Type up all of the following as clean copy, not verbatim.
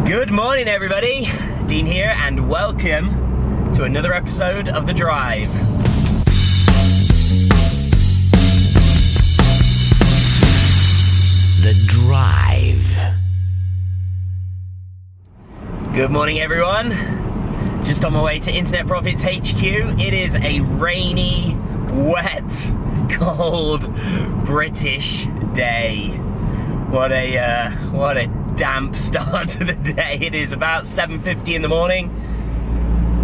Good morning, everybody. Dean here, and welcome to another episode of The Drive. The Drive. Good morning, everyone. Just on my way to Internet Profits HQ. It is a rainy, wet, cold British day. What a damp start to the day. It is about 7:50 in the morning.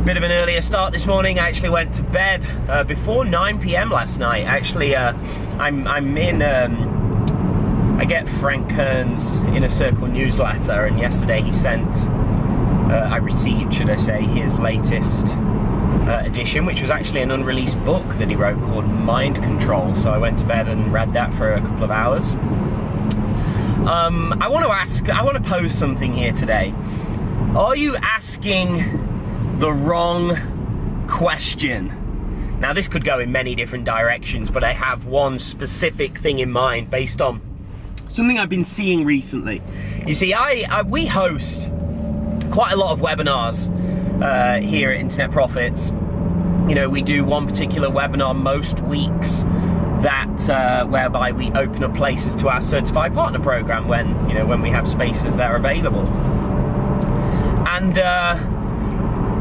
Bit of an earlier start this morning. I actually went to bed before 9 p.m. last night. Actually, I'm in. I get Frank Kern's Inner Circle newsletter, and yesterday he sent. I received, should I say, his latest edition, which was actually an unreleased book that he wrote called Mind Control. So I went to bed and read that for a couple of hours. I want to pose something here today. Are you asking the wrong question? Now, this could go in many different directions, but I have one specific thing in mind based on something I've been seeing recently. You see, we host quite a lot of webinars here at Internet Profits. You know, we do one particular webinar most weeks that whereby we open up places to our certified partner program when we have spaces that are available. And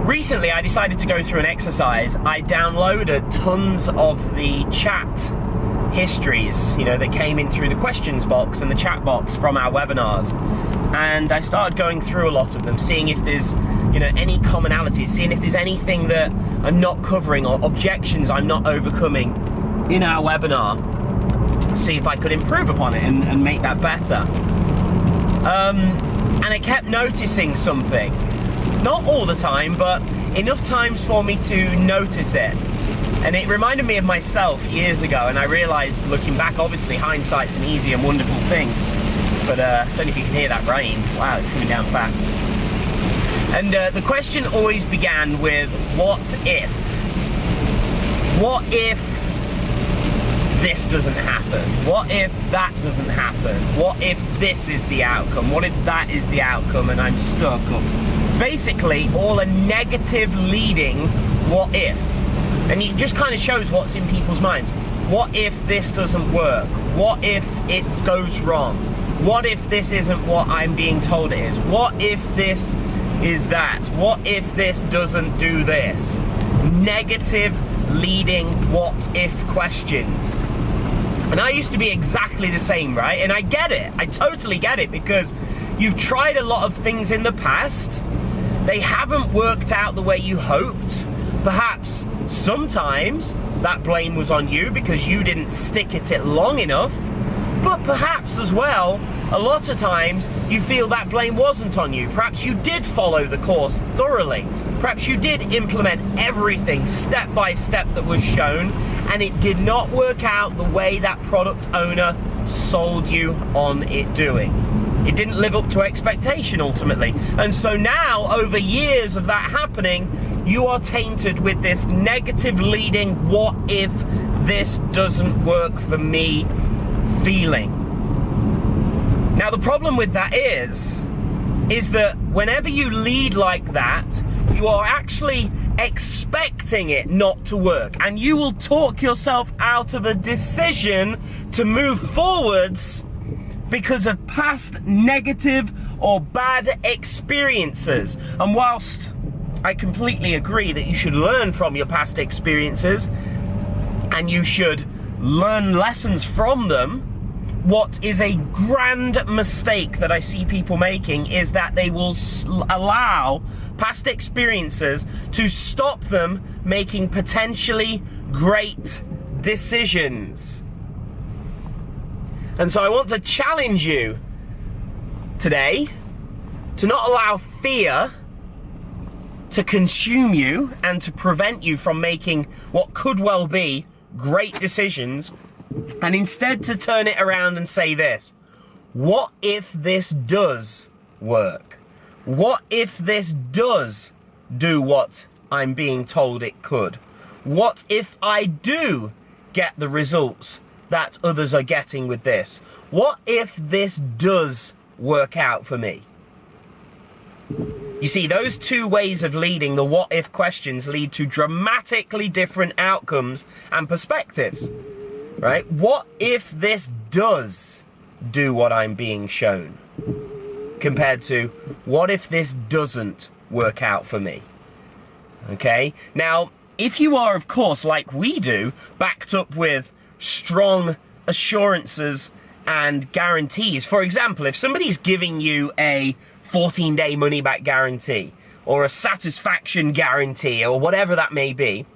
recently I decided to go through an exercise. I downloaded tons of the chat histories, that came in through the questions box and the chat box from our webinars. And I started going through a lot of them, seeing if there's, any commonalities, seeing if there's anything that I'm not covering or objections I'm not overcoming in our webinar, see if I could improve upon it and make that better. And I kept noticing something, not all the time, but enough times for me to notice it. And it reminded me of myself years ago, and I realized, looking back, obviously hindsight's an easy and wonderful thing, but I don't know if you can hear that rain. Wow, it's coming down fast. And the question always began with, what if? What if this doesn't happen? What if that doesn't happen? What if this is the outcome? What if that is the outcome and I'm stuck? Or basically, all a negative leading what if. And it just kind of shows what's in people's minds. What if this doesn't work? What if it goes wrong? What if this isn't what I'm being told it is? What if this is that? What if this doesn't do this? Negative leading what if questions. And I used to be exactly the same, right? And I get it. I totally get it, because you've tried a lot of things in the past. They haven't worked out the way you hoped. Perhaps sometimes that blame was on you because you didn't stick at it long enough. But perhaps as well, a lot of times you feel that blame wasn't on you. Perhaps you did follow the course thoroughly. Perhaps you did implement everything step by step that was shown, and it did not work out the way that product owner sold you on it doing. It didn't live up to expectation ultimately. And so now, over years of that happening, you are tainted with this negative leading, what if this doesn't work for me feeling. Now, the problem with that is that whenever you lead like that, you are actually expecting it not to work, and you will talk yourself out of a decision to move forwards because of past negative or bad experiences. And whilst I completely agree that you should learn from your past experiences and you should learn lessons from them, what is a grand mistake that I see people making is that they will allow past experiences to stop them making potentially great decisions. And so I want to challenge you today to not allow fear to consume you and to prevent you from making what could well be great decisions, and instead to turn it around and say this: what if this does work? What if this does do what I'm being told it could? What if I do get the results that others are getting with this? What if this does work out for me? You see, those two ways of leading, the what if questions, lead to dramatically different outcomes and perspectives, right? What if this does do what I'm being shown? Compared to, what if this doesn't work out for me? Okay? Now, if you are, of course, like we do, backed up with strong assurances and guarantees. For example, if somebody's giving you a 14-day money-back guarantee or a satisfaction guarantee or whatever that may be,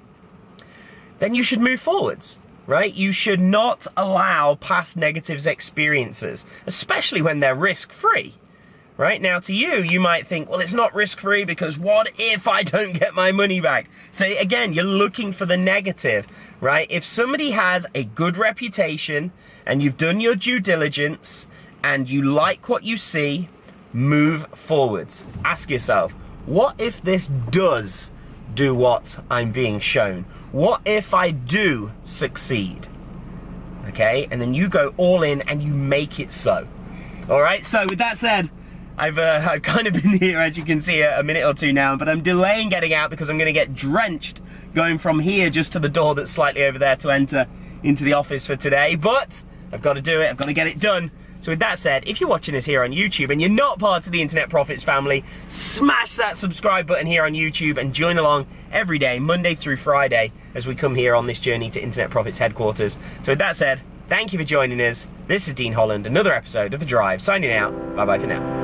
then you should move forwards, right? You should not allow past negative experiences, especially when they're risk-free, right? Now, to you, you might think, well, it's not risk-free because what if I don't get my money back? So again, you're looking for the negative, right? If somebody has a good reputation and you've done your due diligence and you like what you see, move forwards. Ask yourself, what if this does do what I'm being shown? What if I do succeed? Okay, and then you go all in and you make it so. All right, so with that said, I've kind of been here, as you can see, a minute or two now, but I'm delaying getting out because I'm going to get drenched going from here just to the door that's slightly over there to enter into the office for today. But I've got to do it. I've got to get it done. So with that said, if you're watching us here on YouTube and you're not part of the Internet Profits family, smash that subscribe button here on YouTube and join along every day, Monday through Friday, as we come here on this journey to Internet Profits headquarters. So with that said, thank you for joining us. This is Dean Holland, another episode of The Drive, signing out. Bye-bye for now.